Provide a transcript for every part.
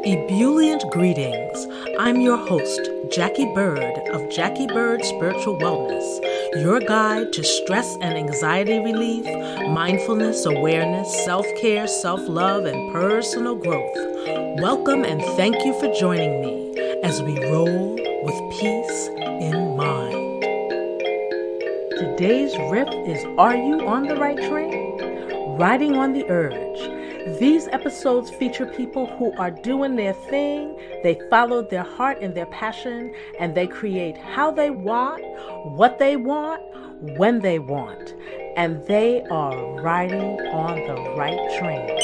Ebullient greetings. I'm your host, Jackie Bird of Jackie Bird Spiritual Wellness, your guide to stress and anxiety relief, mindfulness, awareness, self-care, self-love, and personal growth. Welcome and thank you for joining me as we roll with peace in mind. Today's riff is Are You on the Right Train? Riding on the Urge. These episodes feature people who are doing their thing, they follow their heart and their passion, and they create how they want, what they want, when they want, and they are riding on the right train.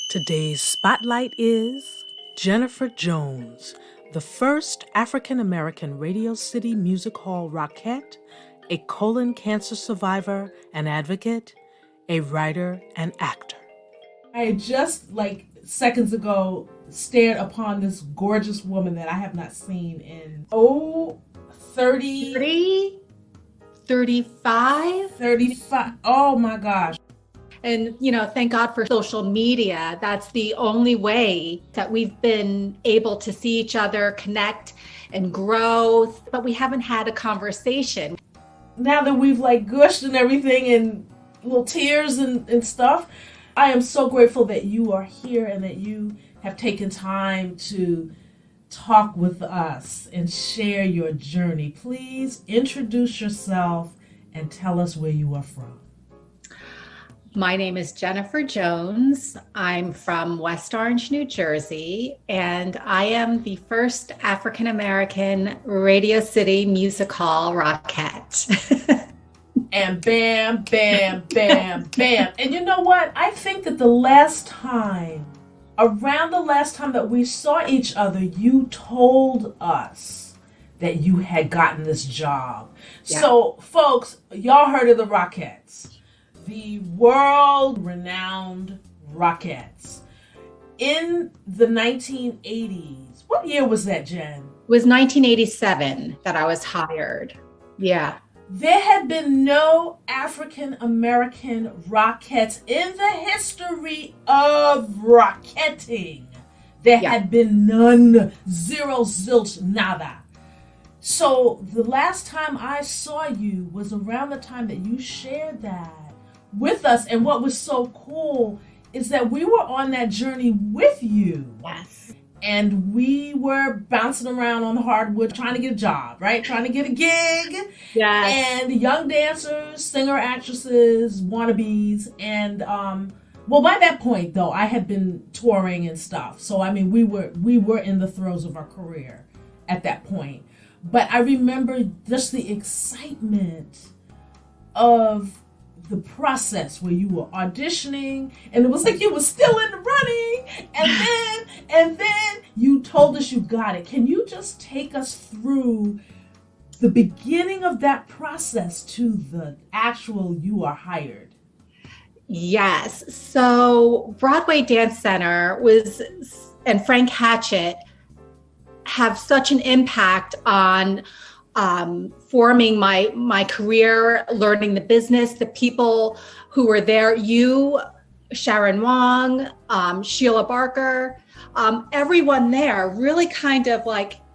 Today's spotlight is Jennifer Jones, the first African-American Radio City Music Hall Rockette, a colon cancer survivor and advocate, a writer and actor. I just, seconds ago, stared upon this gorgeous woman that I have not seen in, 35. Oh my gosh. And, thank God for social media. That's the only way that we've been able to see each other, connect, and grow. But we haven't had a conversation. Now that we've gushed and everything and little tears and stuff, I am so grateful that you are here and that you have taken time to talk with us and share your journey. Please introduce yourself and tell us where you are from. My name is Jennifer Jones. I'm from West Orange, New Jersey, and I am the first African-American Radio City Music Hall Rockette. And bam, bam, bam, bam. And you know what? I think that around the last time that we saw each other, you told us that you had gotten this job. Yeah. So, folks, y'all heard of the Rockettes, the world-renowned Rockettes. In the 1980s, what year was that, Jen? It was 1987 that I was hired. Yeah. There had been no African-American Rockettes in the history of rocketting. There had been none, zero, zilch, nada. So the last time I saw you was around the time that you shared that with us. And what was so cool is that we were on that journey with you. Yes. And we were bouncing around on the hardwood trying to get a job, right? Trying to get a gig. Yes. And young dancers, singer, actresses, wannabes. And, by that point, though, I had been touring and stuff. So, we were in the throes of our career at that point. But I remember just the excitement of the process where you were auditioning and it was like you were still in the running and then you told us you got it. Can you just take us through the beginning of that process to the actual you are hired? Yes. So Broadway Dance Center and Frank Hatchett have such an impact on forming my career, learning the business, the people who were there, you, Sharon Wong, Sheila Barker, everyone there really kind of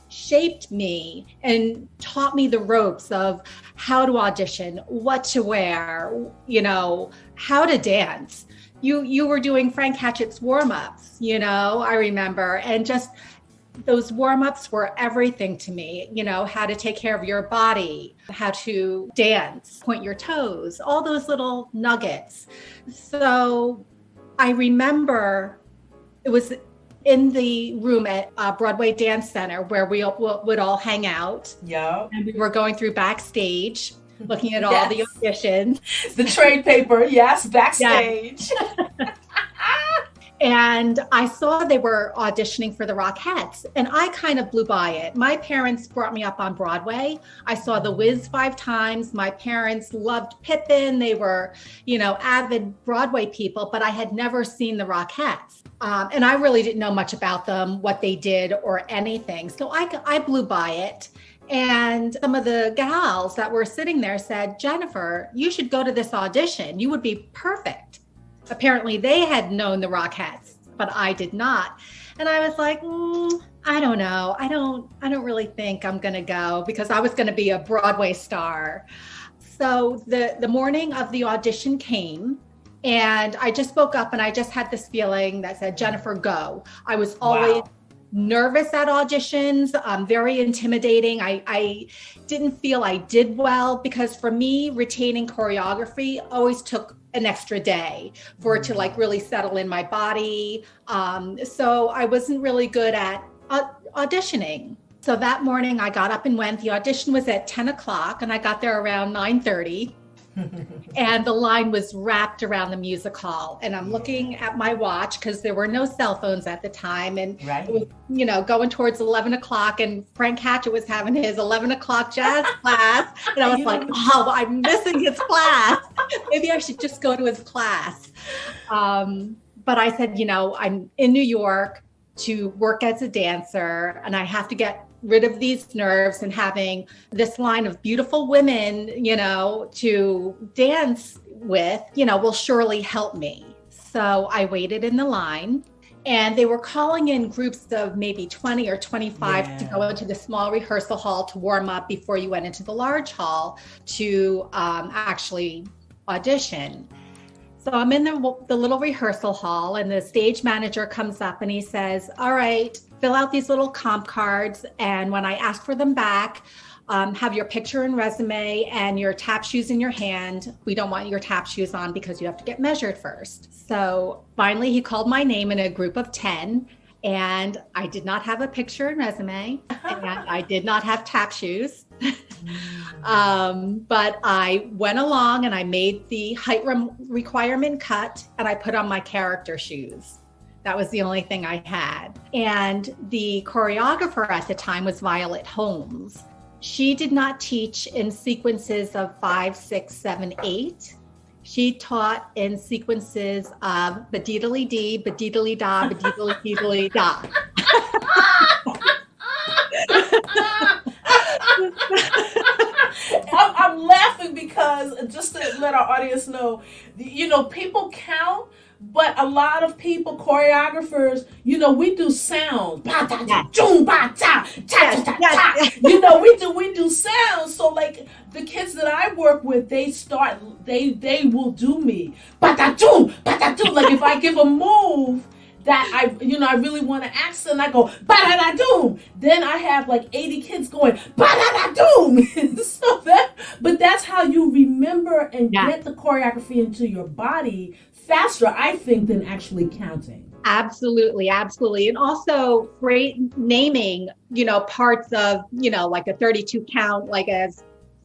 shaped me and taught me the ropes of how to audition, what to wear, how to dance. You were doing Frank Hatchett's warm-ups, I remember, and just those warm-ups were everything to me, how to take care of your body, how to dance, point your toes, all those little nuggets. So I remember it was in the room at Broadway Dance Center where we would all hang out. Yeah. And we were going through backstage, looking at all the auditions. The trade paper, yes, backstage. Yes. And I saw they were auditioning for the Rockettes, and I kind of blew by it. My parents brought me up on Broadway. I saw The Wiz 5 times. My parents loved Pippin. They were, avid Broadway people, but I had never seen the Rockettes. And I really didn't know much about them, what they did or anything. So I blew by it. And some of the gals that were sitting there said, Jennifer, you should go to this audition. You would be perfect. Apparently they had known the Rockettes, but I did not. And I was like, I don't know. I don't really think I'm going to go, because I was going to be a Broadway star. So the morning of the audition came, and I just woke up and I just had this feeling that said, Jennifer, go. I was always nervous at auditions, very intimidating. I didn't feel I did well, because for me, retaining choreography always took an extra day for it to like really settle in my body. So I wasn't really good at auditioning. So that morning I got up and went. The audition was at 10 o'clock and I got there around 9:30. And the line was wrapped around the music hall. And I'm looking at my watch, because there were no cell phones at the time. And it was, going towards 11 o'clock, and Frank Hatchett was having his 11 o'clock jazz class. And I was like, oh, I'm missing his class. Maybe I should just go to his class. But I said, I'm in New York to work as a dancer, and I have to get rid of these nerves, and having this line of beautiful women, to dance with, will surely help me. So I waited in the line, and they were calling in groups of maybe 20 or 25 to go into the small rehearsal hall to warm up before you went into the large hall to actually audition. So I'm in the little rehearsal hall, and the stage manager comes up and he says, all right, fill out these little comp cards. And when I ask for them back, have your picture and resume and your tap shoes in your hand. We don't want your tap shoes on because you have to get measured first. So finally he called my name in a group of 10, and I did not have a picture and resume, and I did not have tap shoes. But I went along and I made the height requirement cut, and I put on my character shoes. That was the only thing I had. And the choreographer at the time was Violet Holmes. She did not teach in sequences of 5, 6, 7, 8. She taught in sequences of ba-dee-dee-dee, ba-dee-dee-da, ba-dee-dee-da. I'm laughing because, just to let our audience know, people count, but a lot of people, choreographers, we do sound. We do sounds. So like the kids that I work with, they will do me. Like if I give a move that I really want to accent, I go ba-da-da-doom. Then I have like 80 kids going ba-da-da-doom. But that's how you remember and get the choreography into your body faster, I think, than actually counting. Absolutely. And also great naming, parts of, like a 32 count, like a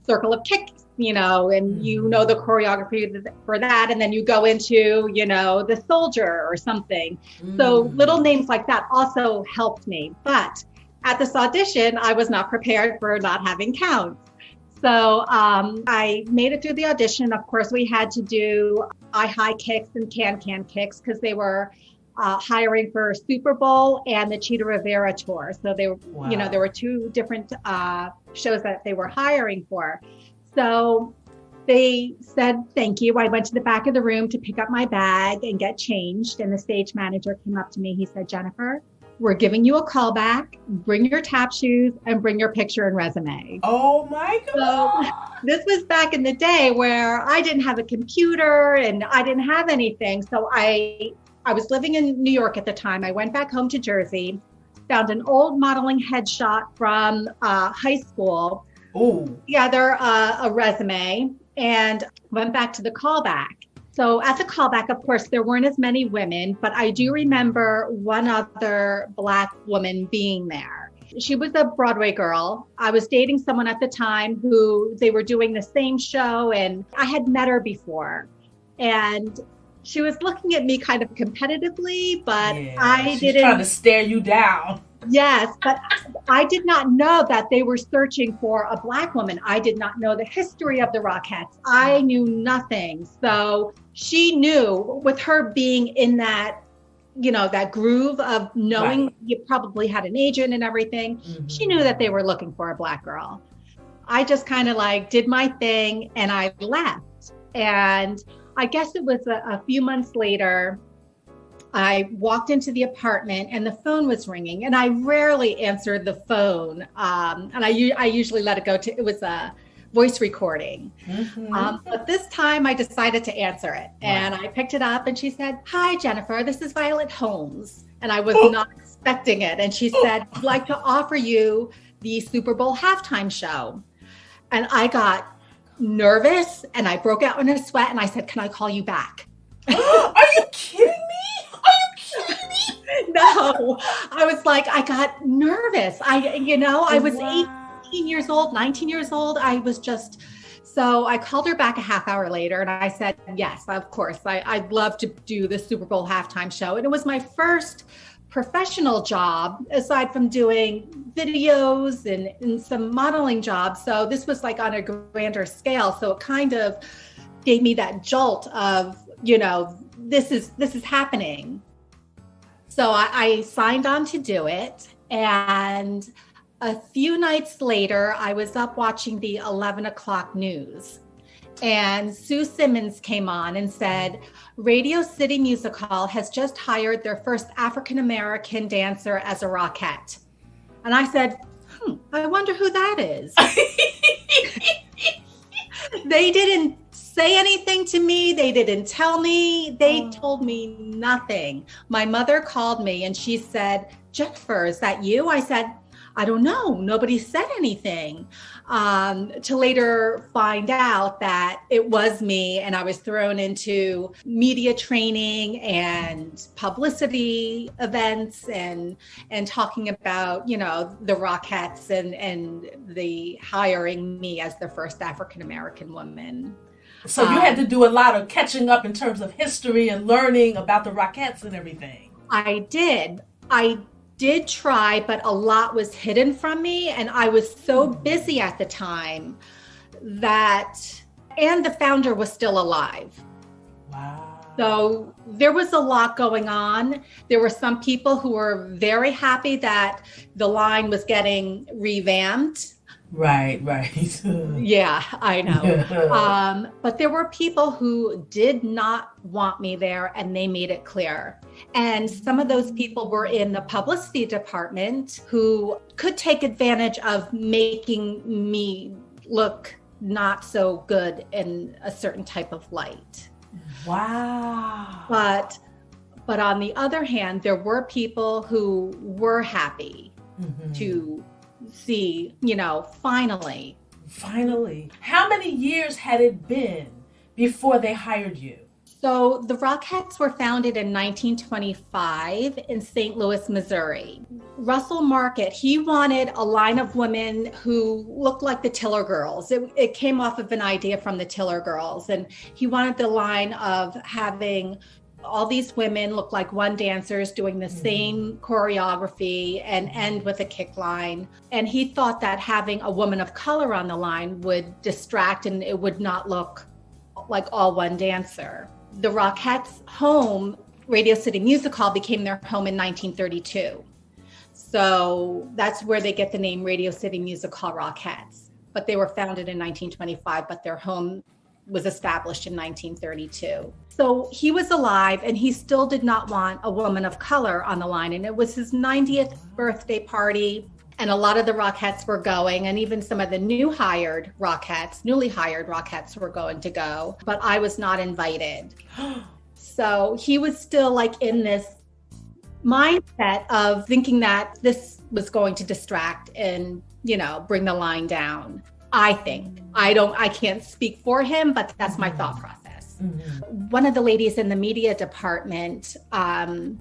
circle of kicks, and the choreography for that. And then you go into, the soldier or something. So little names like that also helped me. But at this audition, I was not prepared for not having counts. So I made it through the audition. Of course, we had to do high kicks and can kicks, because they were hiring for Super Bowl and the Cheetah Rivera tour. So they were, there were two different shows that they were hiring for. So they said, thank you. I went to the back of the room to pick up my bag and get changed. And the stage manager came up to me. He said, Jennifer, we're giving you a callback. Bring your tap shoes and bring your picture and resume. Oh my God. So this was back in the day where I didn't have a computer and I didn't have anything. So I was living in New York at the time. I went back home to Jersey, found an old modeling headshot from high school. Ooh. Together a resume, and went back to the callback. So at the callback, of course, there weren't as many women, but I do remember one other Black woman being there. She was a Broadway girl. I was dating someone at the time who they were doing the same show, and I had met her before. And she was looking at me kind of competitively, but I didn't. She's trying to stare you down. Yes, but I did not know that they were searching for a Black woman. I did not know the history of the Rockettes. I knew nothing. So she knew, with her being in that, that groove of knowing you probably had an agent and everything, she knew that they were looking for a Black girl. I just kind of did my thing and I left. And I guess it was a few months later, I walked into the apartment and the phone was ringing, and I rarely answered the phone. And I usually let it go to, it was a voice recording. But this time I decided to answer it. And I picked it up and she said, "Hi, Jennifer, this is Violet Holmes." And I was not expecting it. And she said, "I'd like to offer you the Super Bowl halftime show." And I got nervous and I broke out in a sweat and I said, "Can I call you back?" Are you kidding me? Are you kidding me? No, I was like, I got nervous. I was 18 years old, 19 years old. I was just, so I called her back a half hour later and I said, yes, of course. I'd love to do the Super Bowl halftime show. And it was my first professional job, aside from doing videos and some modeling jobs. So this was like on a grander scale. So it kind of gave me that jolt of, this is happening. So I signed on to do it. And a few nights later, I was up watching the 11 o'clock news. And Sue Simmons came on and said, Radio City Music Hall has just hired their first African-American dancer as a Rockette. And I said, I wonder who that is. They didn't say anything to me. They didn't tell me. They told me nothing. My mother called me and she said, "Jennifer, is that you?" I said, "I don't know. Nobody said anything." To later find out that it was me, and I was thrown into media training and publicity events and talking about, the Rockettes and the hiring me as the first African-American woman. So you had to do a lot of catching up in terms of history and learning about the Rockettes and everything. I did try, but a lot was hidden from me. And I was so busy at the time and the founder was still alive. Wow. So there was a lot going on. There were some people who were very happy that the line was getting revamped. Right. Yeah, I know. But there were people who did not want me there, and they made it clear. And some of those people were in the publicity department who could take advantage of making me look not so good in a certain type of light. Wow. But on the other hand, there were people who were happy to see, finally. How many years had it been before they hired you? So the Rockettes were founded in 1925 in St. Louis, Missouri. Russell Market, he wanted a line of women who looked like the Tiller Girls. It came off of an idea from the Tiller Girls. And he wanted the line of having all these women look like one dancers doing the same choreography and end with a kick line. And he thought that having a woman of color on the line would distract and it would not look like all one dancer. The Rockettes' home, Radio City Music Hall, became their home in 1932. So that's where they get the name Radio City Music Hall Rockettes. But they were founded in 1925, but their home was established in 1932. So he was alive and he still did not want a woman of color on the line. And it was his 90th birthday party. And a lot of the Rockettes were going, and even some of the newly hired Rockettes were going to go, but I was not invited. So he was still like in this mindset of thinking that this was going to distract and, bring the line down. I think. I can't speak for him, but that's my thought process. One of the ladies in the media department, going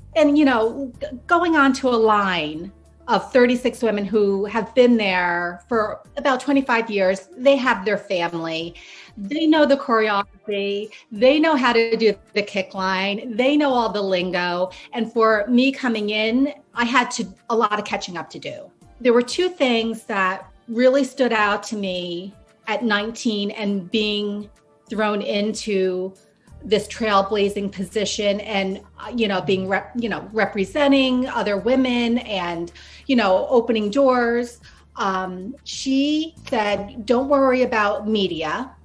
on to a line of 36 women who have been there for about 25 years. They have their family. They know the choreography. They know how to do the kick line. They know all the lingo. And for me coming in, I had a lot of catching up to do. There were two things that really stood out to me at 19 and being thrown into this trailblazing position and, being, representing other women and, opening doors. She said, "Don't worry about media.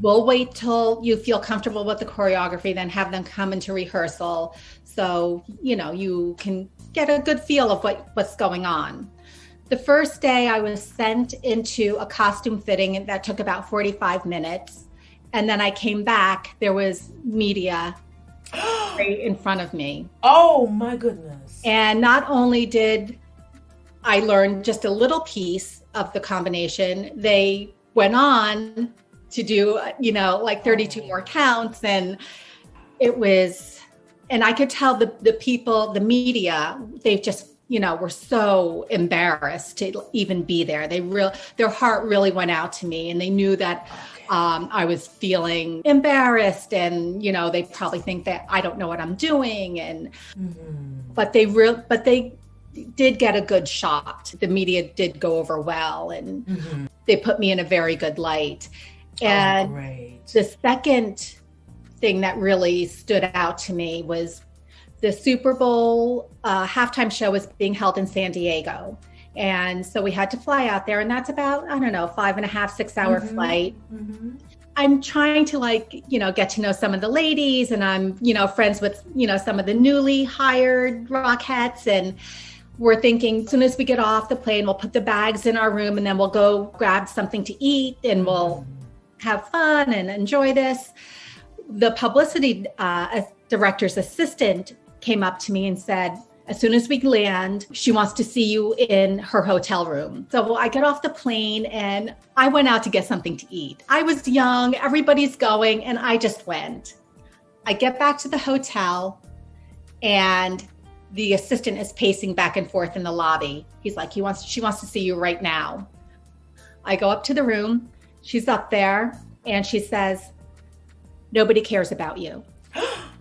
We'll wait till you feel comfortable with the choreography, then have them come into rehearsal So, you can get a good feel of what's going on. The first day I was sent into a costume fitting that took about 45 minutes. And then I came back, there was media right in front of me. Oh my goodness. And not only did I learn just a little piece of the combination, they went on to do, 32 more counts. And it was, and I could tell the people, the media, they've just, were so embarrassed to even be there. Their heart really went out to me, and they knew that I was feeling embarrassed, and they probably think that I don't know what I'm doing, and but they did get a good shot. The media did go over well, and they put me in a very good light. And the second thing that really stood out to me was the Super Bowl halftime show was being held in San Diego. And so we had to fly out there, and that's about, 5.5, 6 hour flight. I'm trying to get to know some of the ladies, and I'm, friends with, some of the newly hired Rockettes, and we're thinking as soon as we get off the plane, we'll put the bags in our room, and then we'll go grab something to eat, and we'll have fun and enjoy this. The publicity director's assistant came up to me and said, as soon as we land, she wants to see you in her hotel room. So I get off the plane and I went out to get something to eat. I was young, everybody's going, and I just went. I get back to the hotel and the assistant is pacing back and forth in the lobby. He's like, she wants to see you right now. I go up to the room. She's up there and she says, nobody cares about you.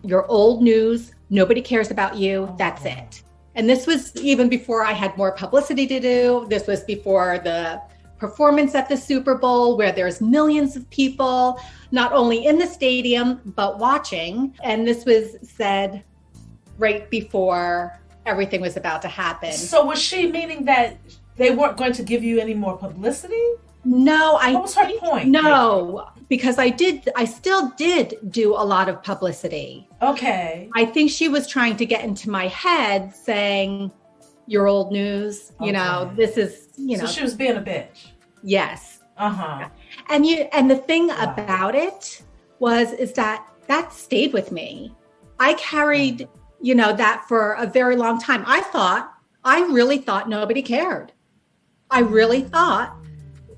You're old news. Nobody cares about you. That's it. And this was even before I had more publicity to do. This was before the performance at the Super Bowl, where there's millions of people, not only in the stadium, but watching. And this was said right before everything was about to happen. So was she meaning that they weren't going to give you any more publicity? No, what was her point? No, because I still did do a lot of publicity. Okay. I think she was trying to get into my head saying, you're old news, this is, So she was being a bitch. Yes. Uh-huh. And the thing about it is that stayed with me. I carried, that for a very long time. I really thought nobody cared. I really thought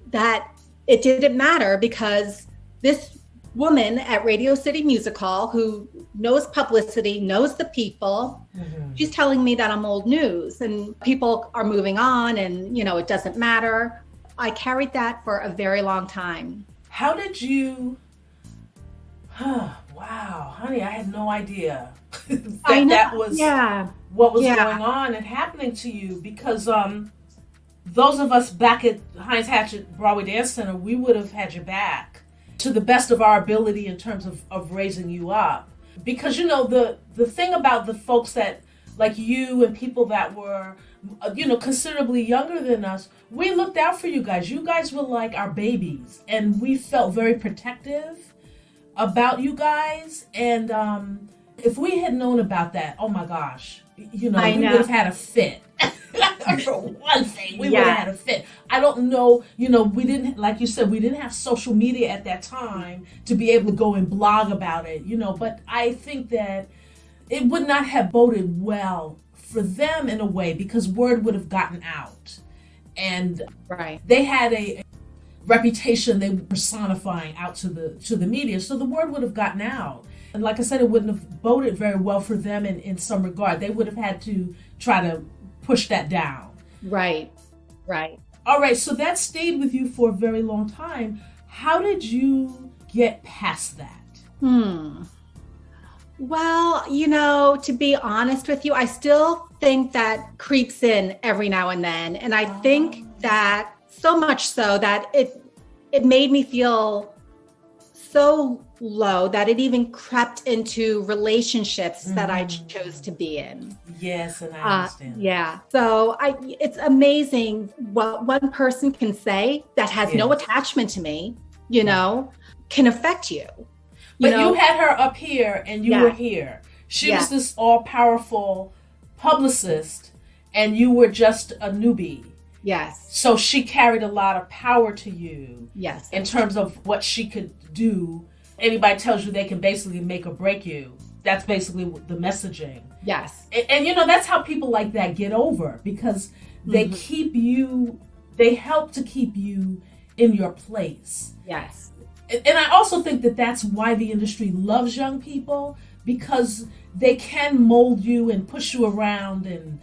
that it didn't matter, because this woman at Radio City Music Hall, who knows publicity, knows the people, she's telling me that I'm old news and people are moving on and, it doesn't matter. I carried that for a very long time. How did you, wow, honey, I had no idea that was what was going on and happening to you, because those of us back at Heinz Hatchett Broadway Dance Center, we would have had your back to the best of our ability in terms of raising you up. Because, the thing about the folks that, like you and people that were, considerably younger than us, we looked out for you guys. You guys were like our babies, and we felt very protective about you guys. And if we had known about that, oh my gosh, we would have had a fit. For one thing, we would have had a fit. I don't know, we didn't, like you said, we didn't have social media at that time to be able to go and blog about it, but I think that it would not have boded well for them in a way, because word would have gotten out. And they had a reputation they were personifying out to the media, so the word would have gotten out. And like I said, it wouldn't have boded very well for them in some regard. They would have had to try to push that down. Right. All right, so that stayed with you for a very long time. How did you get past that? Well, to be honest with you, I still think that creeps in every now and then. And I think that so much so that it made me feel so low that it even crept into relationships that I chose to be in. Yes, and I understand. So it's amazing what one person can say that has no attachment to me, can affect you. But you had her up here and you were here. She was this all-powerful publicist, and you were just a newbie. Yes. So she carried a lot of power to you. Yes. In terms of what she could do. Anybody tells you they can basically make or break you. That's basically the messaging. Yes. And you know, that's how people like that get over, because they keep you, they help to keep you in your place. Yes. And I also think that that's why the industry loves young people, because they can mold you and push you around, and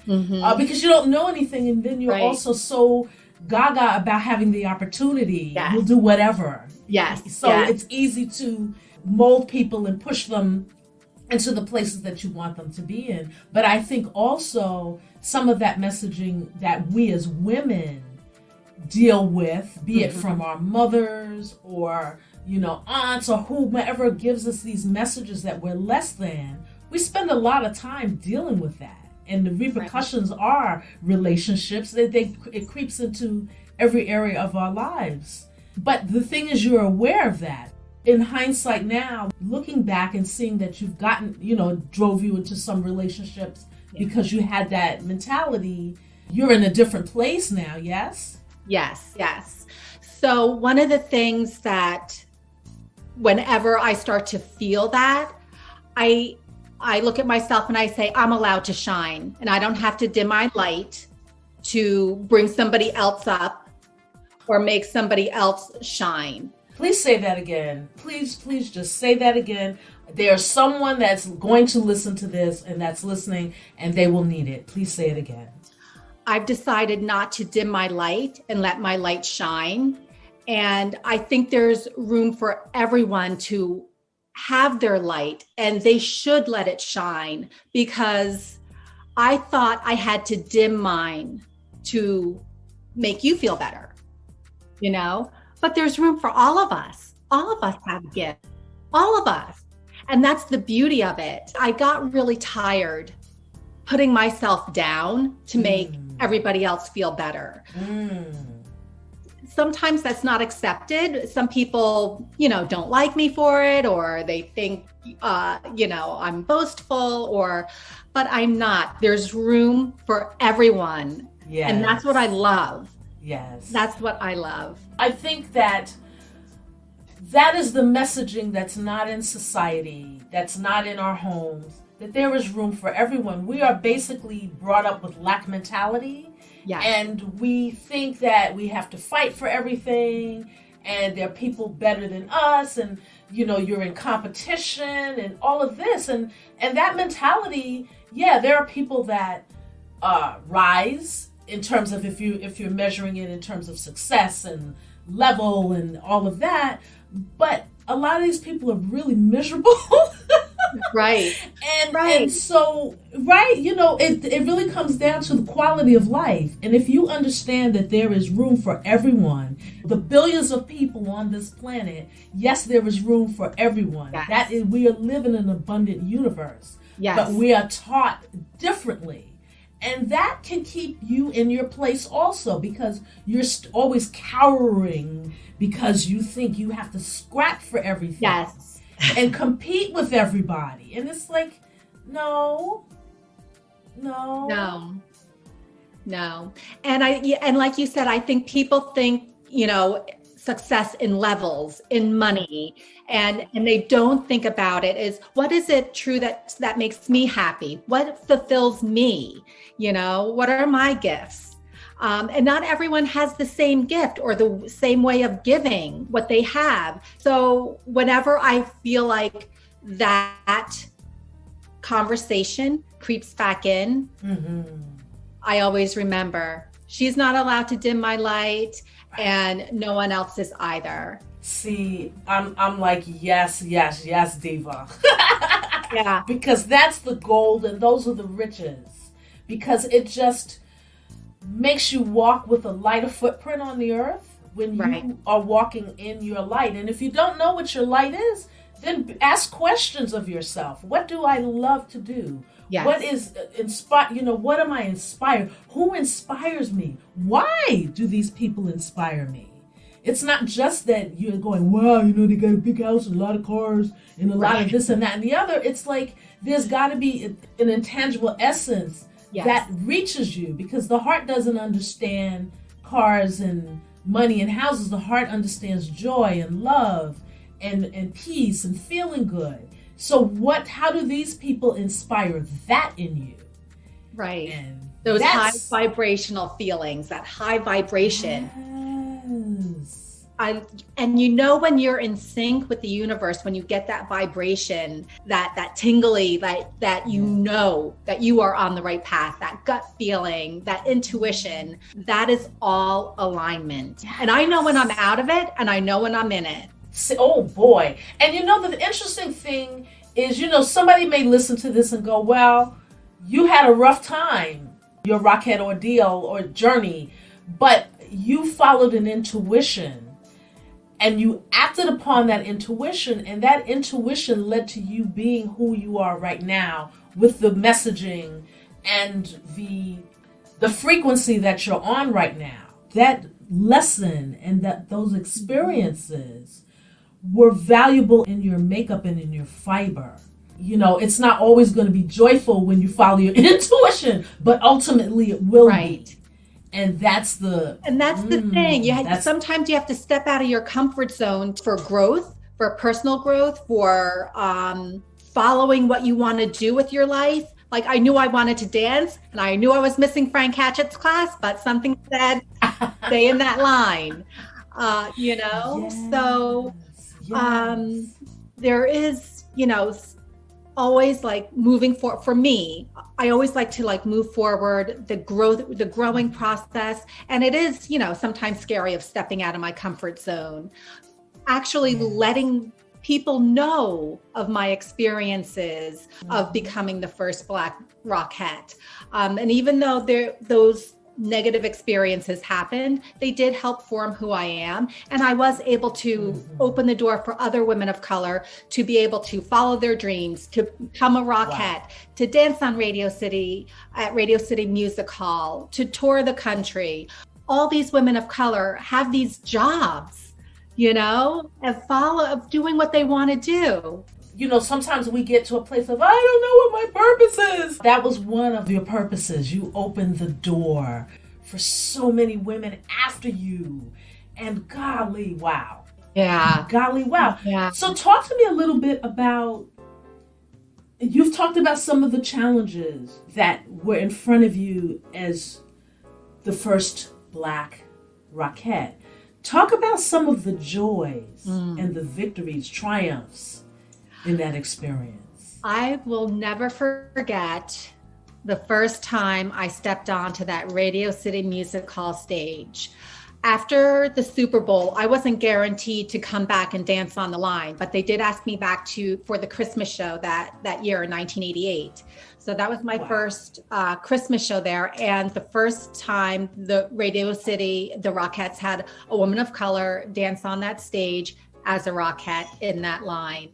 because you don't know anything, and then you're also so gaga about having the opportunity. Yes. You'll do whatever. Yes. So it's easy to mold people and push them into the places that you want them to be in. But I think also some of that messaging that we as women deal with, be it from our mothers or, you know, aunts or whomever gives us these messages that we're less than, we spend a lot of time dealing with that. And the repercussions are relationships. It creeps into every area of our lives. But the thing is, you're aware of that. In hindsight now, looking back and seeing that you've gotten, you know, drove you into some relationships because you had that mentality, you're in a different place now, yes? Yes, yes. So one of the things that whenever I start to feel that, I look at myself and I say, I'm allowed to shine, and I don't have to dim my light to bring somebody else up or make somebody else shine. Please say that again. Please just say that again. There's someone that's going to listen to this and that's listening, and they will need it. Please say it again. I've decided not to dim my light and let my light shine. And I think there's room for everyone to have their light, and they should let it shine, because I thought I had to dim mine to make you feel better, you know? But there's room for all of us. All of us have gifts, all of us. And that's the beauty of it. I got really tired putting myself down to make everybody else feel better. Sometimes that's not accepted. Some people, you know, don't like me for it, or they think, you know, I'm boastful, but I'm not. There's room for everyone. Yes. And that's what I love. Yes. That's what I love. I think that is the messaging that's not in society, that's not in our homes, that there is room for everyone. We are basically brought up with lack mentality. Yes. And we think that we have to fight for everything, and there are people better than us, and, you know, you're in competition and all of this. And that mentality, there are people that rise in terms of if you're measuring it in terms of success and level and all of that, but a lot of these people are really miserable. Right. And so, you know, it really comes down to the quality of life. And if you understand that there is room for everyone, the billions of people on this planet, yes, there is room for everyone. Yes. That is, we are living in an abundant universe. Yes. But we are taught differently. And that can keep you in your place also, because you're always cowering because you think you have to scrap for everything. Yes. And compete with everybody. And it's like, no. And like you said, I think people think, you know, success in levels, in money, and they don't think about it as, what is it true that makes me happy? What fulfills me? You know, what are my gifts? And not everyone has the same gift or the same way of giving what they have. So whenever I feel like that conversation creeps back in, I always remember, she's not allowed to dim my light, and no one else is either. See, I'm like, yes, diva. Yeah. Because that's the gold and those are the riches. Because it just makes you walk with a lighter footprint on the earth when you are walking in your light. And if you don't know what your light is, then ask questions of yourself. What do I love to do? Yes. What is inspire? You know, what am I inspired? Who inspires me? Why do these people inspire me? it's not just that you're going, wow, they got a big house and a lot of cars and a lot of this and that and the other. It's like there's got to be an intangible essence that reaches you, because the heart doesn't understand cars and money and houses. The heart understands joy and love and peace and feeling good. So how do these people inspire that in you? Right. And those high vibrational feelings, that high vibration. Yes. And when you're in sync with the universe, when you get that vibration, that tingly, that that you are on the right path, that gut feeling, that intuition, that is all alignment. Yes. And I know when I'm out of it, and I know when I'm in it. Oh boy. And the interesting thing is, somebody may listen to this and go, well, you had a rough time, your Rockette ordeal or journey, but you followed an intuition and you acted upon that intuition, and that intuition led to you being who you are right now, with the messaging and the frequency that you're on right now. That lesson and those experiences were valuable in your makeup and in your fiber. It's not always going to be joyful when you follow your intuition, but ultimately it will be. And that's the thing. Sometimes you have to step out of your comfort zone for growth, for personal growth, for following what you want to do with your life. Like, I knew I wanted to dance, and I knew I was missing Frank Hatchett's class, but something said, stay in that line. Yes. So there is, always like moving forward. For me, I always like to move forward, the growing process. And it is, sometimes scary of stepping out of my comfort zone, actually letting people know of my experiences of becoming the first Black Rockette. And even though those negative experiences happened, they did help form who I am. And I was able to open the door for other women of color to be able to follow their dreams, to become a Rockette, to dance on Radio City, at Radio City Music Hall, to tour the country. All these women of color have these jobs, of doing what they want to do. Sometimes we get to a place of, I don't know what my purpose is. That was one of your purposes. You opened the door for so many women after you. And golly, wow. Yeah. Golly, wow. Yeah. So talk to me a little bit about, you've talked about some of the challenges that were in front of you as the first Black Rockette. Talk about some of the joys and the victories, triumphs in that experience. I will never forget the first time I stepped onto that Radio City Music Hall stage. After the Super Bowl, I wasn't guaranteed to come back and dance on the line, but they did ask me back for the Christmas show that year in 1988. So that was my first Christmas show there. And the first time the Radio City, the Rockettes, had a woman of color dance on that stage as a Rockette in that line.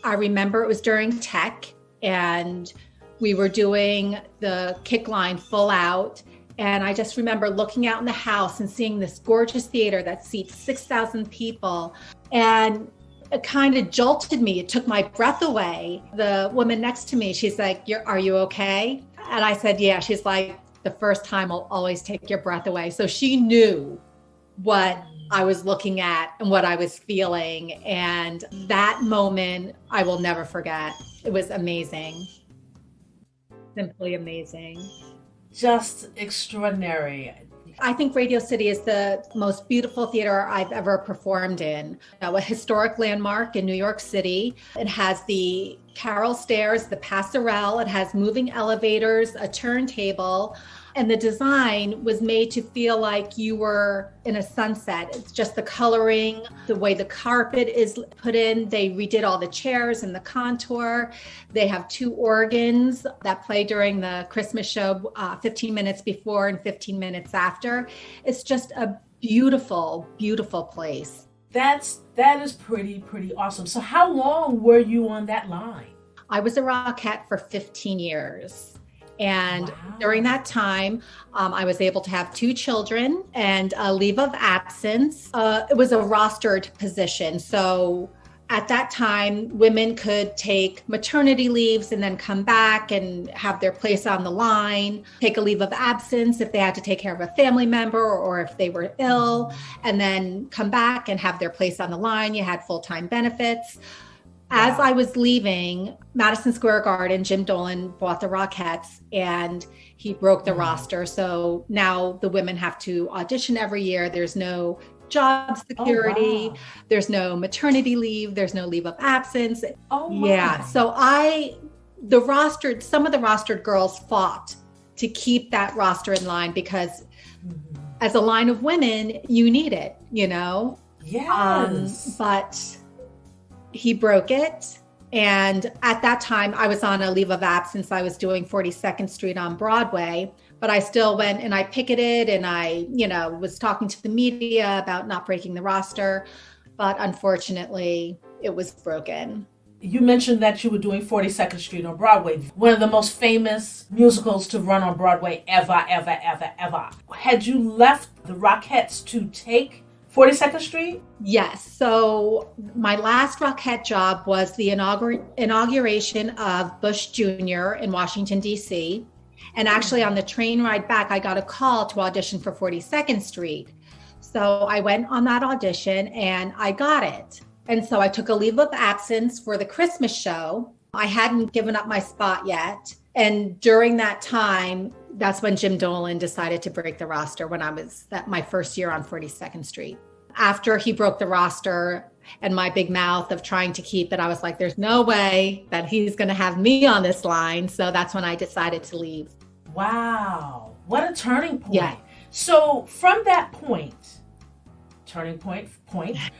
I remember it was during tech, and we were doing the kick line full out. And I just remember looking out in the house and seeing this gorgeous theater that seats 6,000 people. And it kind of jolted me. It took my breath away. The woman next to me, she's like, are you okay? And I said, yeah. She's like, the first time will always take your breath away. So she knew what I was looking at and what I was feeling. And that moment, I will never forget. It was amazing. Simply amazing. Just extraordinary. I think Radio City is the most beautiful theater I've ever performed in. A historic landmark in New York City. It has the Carroll Stairs, the Passerelle. It has moving elevators, a turntable. And the design was made to feel like you were in a sunset. It's just the coloring, the way the carpet is put in. They redid all the chairs and the contour. They have 2 organs that play during the Christmas show, 15 minutes before and 15 minutes after. It's just a beautiful, beautiful place. That is pretty awesome. So how long were you on that line? I was a Rockette for 15 years. And Wow. during that time, I was able to have 2 children and a leave of absence. It was a rostered position. So at that time, women could take maternity leaves and then come back and have their place on the line, take a leave of absence if they had to take care of a family member or if they were ill, and then come back and have their place on the line. You had full-time benefits. As I was leaving Madison Square Garden, Jim Dolan bought the Rockettes and he broke the roster. So now the women have to audition every year. There's no job security. There's no maternity leave. There's no leave of absence. Yeah. So some of the rostered girls fought to keep that roster in line because as a line of women, you need it, you know? Yes. But he broke it. And at that time, I was on a leave of absence. I was doing 42nd Street on Broadway, but I still went and I picketed and I, was talking to the media about not breaking the roster. But unfortunately, it was broken. You mentioned that you were doing 42nd Street on Broadway, one of the most famous musicals to run on Broadway ever, ever, ever, ever. Had you left the Rockettes to take 42nd Street? Yes. So my last Rockette job was the inauguration of Bush Jr. in Washington, D.C. And actually on the train ride back, I got a call to audition for 42nd Street. So I went on that audition and I got it. And so I took a leave of absence for the Christmas show. I hadn't given up my spot yet. And during that time, that's when Jim Dolan decided to break the roster when I was at my first year on 42nd Street. After he broke the roster and my big mouth of trying to keep it, I was like, there's no way that he's going to have me on this line. So that's when I decided to leave. Wow. What a turning point. Yeah. So from that point,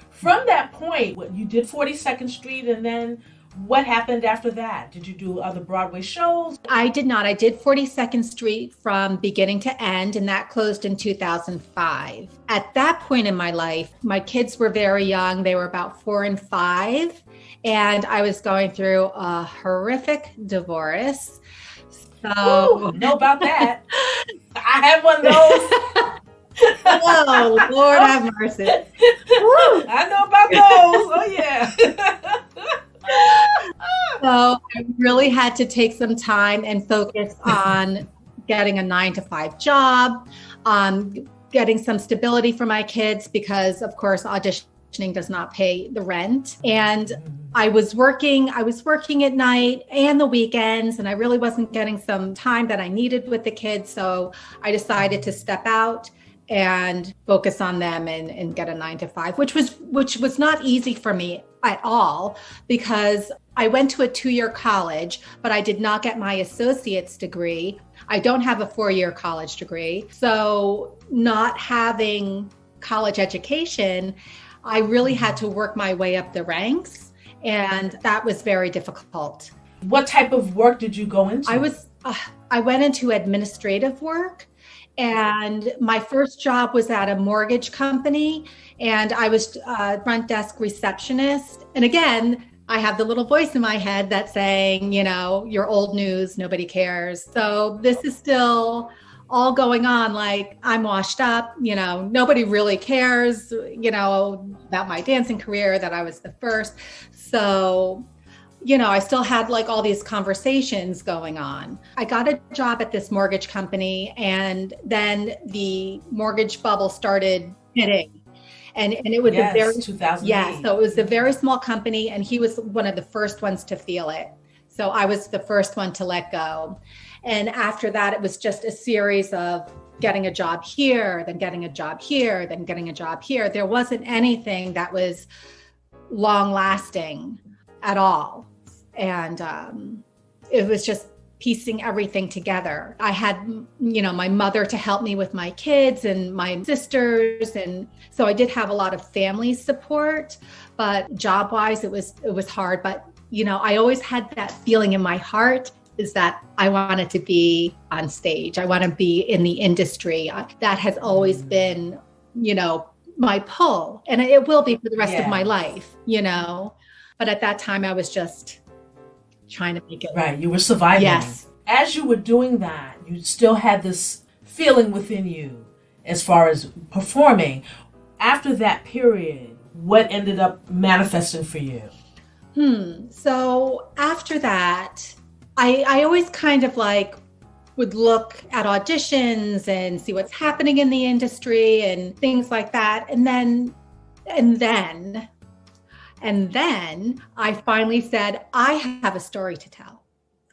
from that point, you did 42nd Street and then what happened after that? Did you do other Broadway shows? I did not. I did 42nd Street from beginning to end, and that closed in 2005. At that point in my life, my kids were very young. They were about 4 and 5, and I was going through a horrific divorce. So, know about that. I had one of those. Oh, Lord have mercy. I know about those. Oh, yeah. So I really had to take some time and focus on getting a 9-to-5 job, getting some stability for my kids because, of course, auditioning does not pay the rent. And I was working at night and the weekends, and I really wasn't getting some time that I needed with the kids. So I decided to step out and focus on them and get a 9-to-5, which was not easy for me at all because I went to a 2-year college, but I did not get my associate's degree. I don't have a 4-year college degree. So not having college education, I really had to work my way up the ranks. And that was very difficult. What type of work did you go into? I went into administrative work. And my first job was at a mortgage company, and I was a front desk receptionist. And again, I have the little voice in my head that's saying, you're old news, nobody cares. So this is still all going on. Like I'm washed up, nobody really cares, about my dancing career, that I was the first. So I still had like all these conversations going on. I got a job at this mortgage company, and then the mortgage bubble started hitting. And it was a very 2008. So it was a very small company, and he was one of the first ones to feel it. So I was the first one to let go. And after that, it was just a series of getting a job here, then getting a job here, then getting a job here. There wasn't anything that was long lasting at all. And it was just piecing everything together. I had, my mother to help me with my kids and my sisters. And so I did have a lot of family support, but job-wise, it was hard. But, I always had that feeling in my heart is that I wanted to be on stage. I want to be in the industry. That has always been, my pull. And it will be for the rest of my life, But at that time, I was just trying to make it right. You were surviving. Yes. as you were doing that, you still had this feeling within you as far as performing. After that period, what ended up manifesting for you? So after that, I always kind of like would look at auditions and see what's happening in the industry and things like that. And then I finally said, I have a story to tell.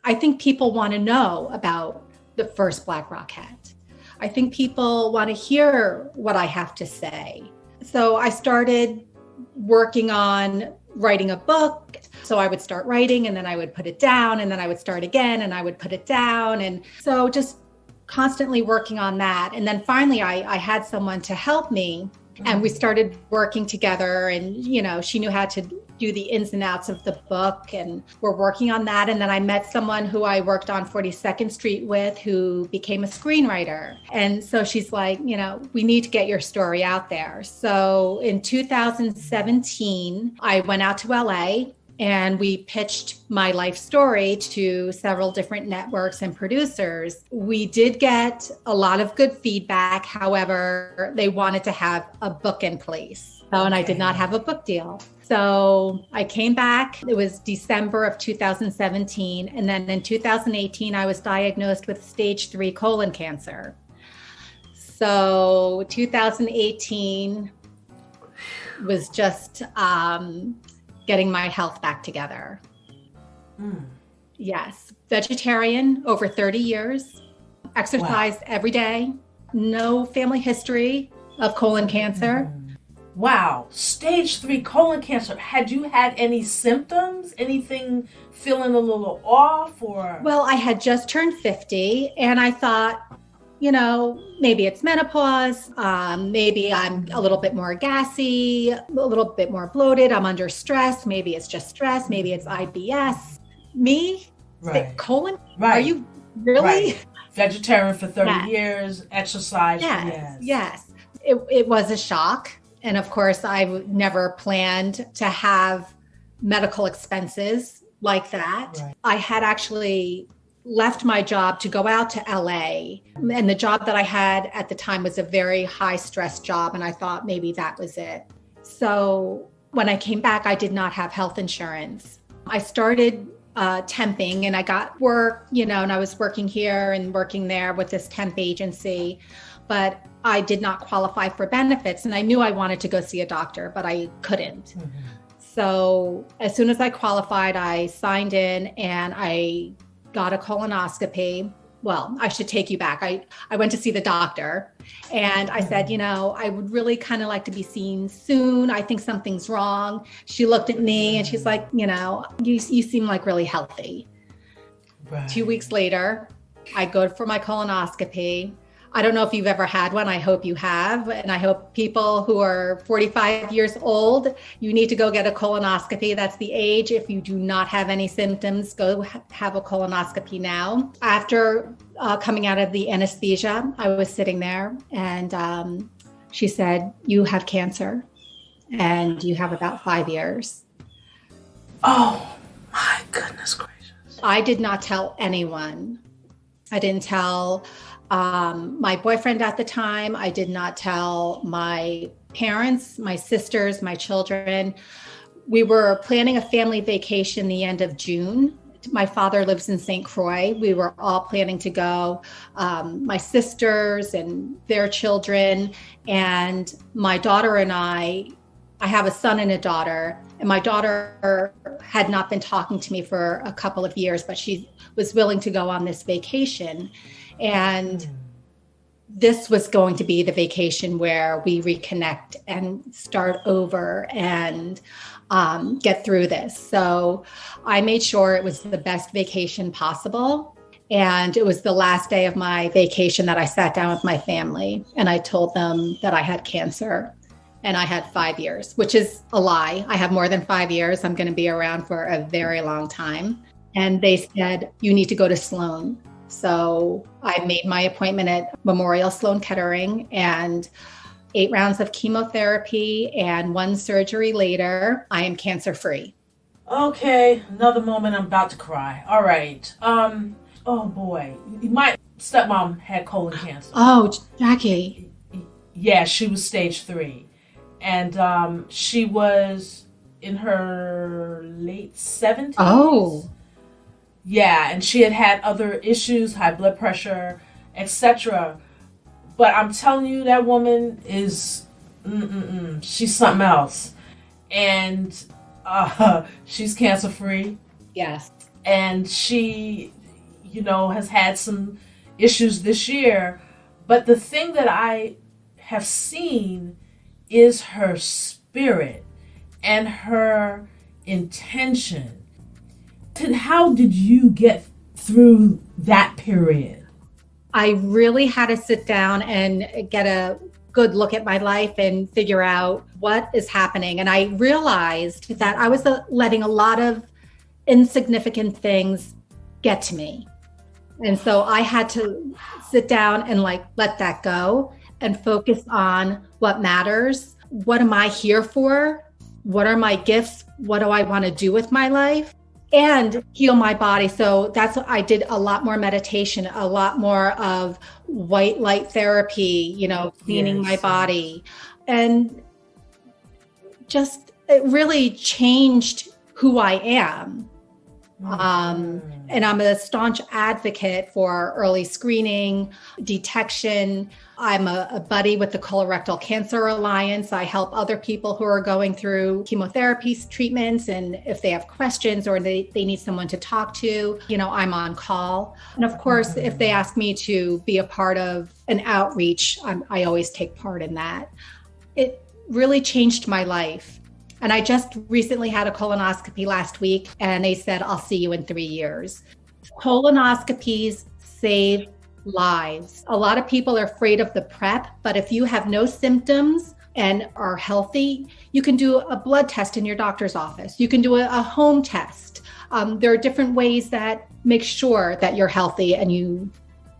I think people want to know about the first Black Rockette. I think people want to hear what I have to say. So I started working on writing a book. So I would start writing and then I would put it down and then I would start again and I would put it down. And so just constantly working on that. And then finally I had someone to help me and we started working together and, you know, she knew how to do the ins and outs of the book and we're working on that. And then I met someone who I worked on 42nd Street with who became a screenwriter. And so she's like, you know, we need to get your story out there. So in 2017, I went out to LA and we pitched my life story to several different networks and producers. We did get a lot of good feedback. However, they wanted to have a book in place. And I did not have a book deal. So I came back. It was December of 2017. And then in 2018, I was diagnosed with stage 3 colon cancer. So 2018 was just getting my health back together. Yes. Vegetarian over 30 years, exercised every day, no family history of colon cancer. Wow. Stage 3 colon cancer. Had you had any symptoms? Anything feeling a little off or? Well, I had just turned 50 and I thought, you know, maybe it's menopause. Maybe I'm a little bit more gassy, a little bit more bloated. I'm under stress. Maybe it's just stress. Maybe it's IBS. Me? Right. Colon? Right. Are you really? Right. Vegetarian for 30 years, exercise. Yes. It was a shock. And of course, I never planned to have medical expenses like that. Right. I had actually left my job to go out to LA. And the job that I had at the time was a very high stress job. And I thought maybe that was it. So when I came back, I did not have health insurance. I started temping and I got work, you know, and I was working here and working there with this temp agency, but I did not qualify for benefits. And I knew I wanted to go see a doctor, but I couldn't. So as soon as I qualified, I signed in and I got a colonoscopy. Well, I should take you back. I went to see the doctor and I said, you know, I would really kind of like to be seen soon. I think something's wrong. She looked at me and she's like, you know, you seem like really healthy. Right. 2 weeks later, I go for my colonoscopy. I don't know if you've ever had one. I hope you have. And I hope people who are 45 years old, you need to go get a colonoscopy. That's the age. If you do not have any symptoms, go have a colonoscopy now. After coming out of the anesthesia, I was sitting there and she said, you have cancer and you have about 5 years. Oh my goodness gracious. I did not tell anyone. I didn't tell my boyfriend at the time. I did not tell my parents, my sisters, my children. We were planning a family vacation the end of June. My father lives in St. Croix. We were all planning to go, my sisters and their children, and my daughter and I have a son and a daughter, and my daughter had not been talking to me for a couple of years, but she was willing to go on this vacation. And this was going to be the vacation where we reconnect and start over and get through this. So I made sure it was the best vacation possible. And it was the last day of my vacation that I sat down with my family and I told them that I had cancer and I had 5 years, which is a lie. I have more than 5 years. I'm going to be around for a very long time. And they said, you need to go to Sloan. So I made my appointment at Memorial Sloan Kettering and 8 rounds of chemotherapy and 1 surgery later, I am cancer free. Okay, another moment I'm about to cry. All right. Oh boy, my stepmom had colon cancer. Oh, Jackie. Yeah, she was stage 3, and she was in her late 70s. Oh. Yeah, and she had other issues, high blood pressure, etc. But I'm telling you, that woman is, she's something else. And she's cancer free. Yes. And she, has had some issues this year. But the thing that I have seen is her spirit and her intention. And how did you get through that period? I really had to sit down and get a good look at my life and figure out what is happening. And I realized that I was letting a lot of insignificant things get to me. And so I had to sit down and let that go and focus on what matters. What am I here for? What are my gifts? What do I want to do with my life? And heal my body. So that's what I did, a lot more meditation, a lot more of white light therapy, cleaning my body. And just, it really changed who I am. And I'm a staunch advocate for early screening, detection. I'm a buddy with the Colorectal Cancer Alliance. I help other people who are going through chemotherapy treatments, and if they have questions or they need someone to talk to, I'm on call. And of course, if they ask me to be a part of an outreach, I always take part in that. It really changed my life. And I just recently had a colonoscopy last week, and they said, I'll see you in 3 years. Colonoscopies save lives. A lot of people are afraid of the prep, but if you have no symptoms and are healthy, you can do a blood test in your doctor's office. You can do a home test. There are different ways that make sure that you're healthy and you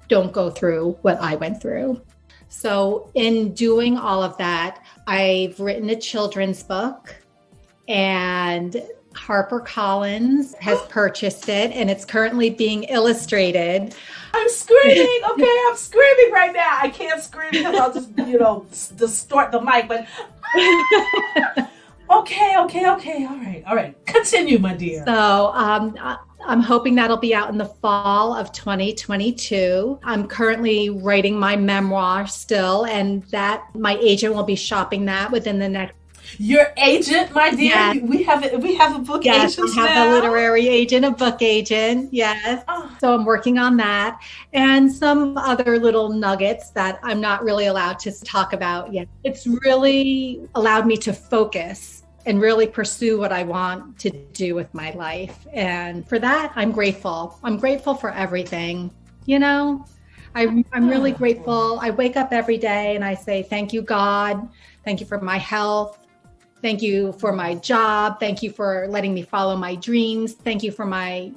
don't go through what I went through. So in doing all of that, I've written a children's book, and HarperCollins has purchased it, and it's currently being illustrated. I'm screaming. Okay, I'm screaming right now. I can't scream because I'll just, distort the mic. But okay. All right. Continue, my dear. So I'm hoping that'll be out in the fall of 2022. I'm currently writing my memoir still, and that my agent will be shopping that within the next. Your agent, my dear. Yes. We have a book yes, agent. Yes, I have a literary agent, a book agent. Yes. Oh. So I'm working on that, and some other little nuggets that I'm not really allowed to talk about yet. It's really allowed me to focus and really pursue what I want to do with my life. And for that, I'm grateful. I'm grateful for everything. I'm really grateful. I wake up every day and I say, thank you, God. Thank you for my health. Thank you for my job. Thank you for letting me follow my dreams. Thank you for my,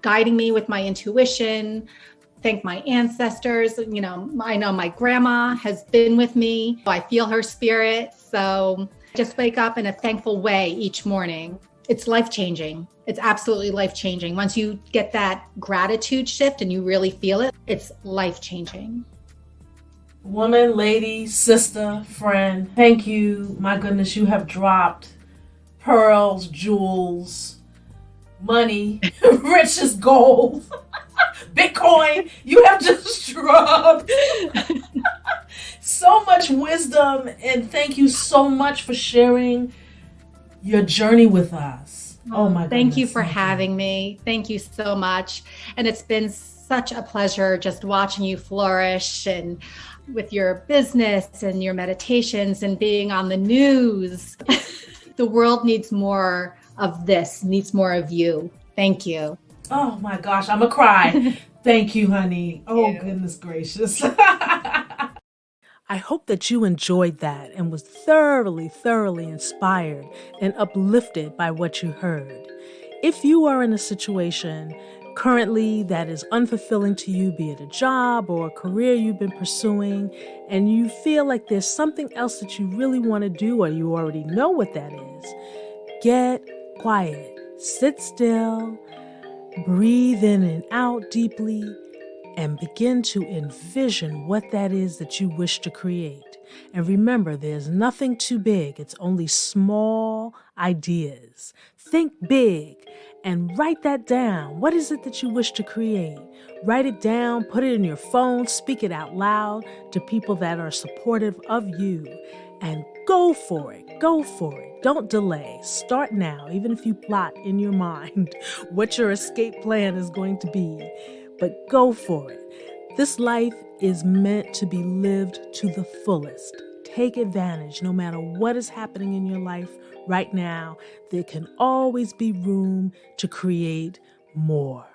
guiding me with my intuition. Thank my ancestors. I know my grandma has been with me. I feel her spirit. So just wake up in a thankful way each morning. It's life-changing. It's absolutely life-changing. Once you get that gratitude shift and you really feel it, it's life-changing. Woman, lady, sister, friend, thank you. My goodness, you have dropped pearls, jewels, money, rich as gold, Bitcoin. You have just dropped so much wisdom, and thank you so much for sharing your journey with us. Oh my goodness. Thank you for having me. Thank you so much. And it's been such a pleasure just watching you flourish, and with your business and your meditations and being on the news. The world needs more of this, needs more of you. Thank you. Oh my gosh, I'm gonna cry. Thank you, honey. Oh, goodness gracious. I hope that you enjoyed that and was thoroughly inspired and uplifted by what you heard. If you are in a situation currently that is unfulfilling to you, be it a job or a career you've been pursuing, and you feel like there's something else that you really want to do, or you already know what that is, get quiet, sit still, Breathe in and out deeply and begin to envision what that is that you wish to create. And remember, there's nothing too big. It's only small ideas. Think big and write that down. What is it that you wish to create? Write it down, put it in your phone, speak it out loud to people that are supportive of you, and go for it. Go for it. Don't delay. Start now, even if you plot in your mind what your escape plan is going to be. But go for it. This life is meant to be lived to the fullest. Take advantage. No matter what is happening in your life right now, there can always be room to create more.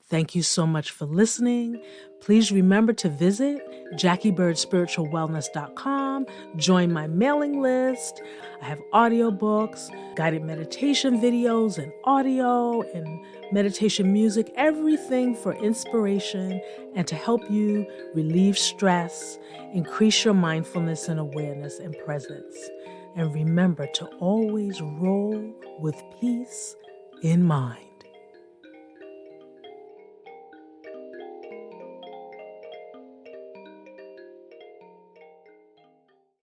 Thank you so much for listening. Please remember to visit JackieBirdSpiritualWellness.com. Join my mailing list. I have audiobooks, guided meditation videos, and audio and meditation music, everything for inspiration and to help you relieve stress, increase your mindfulness and awareness and presence. And remember to always roll with peace in mind.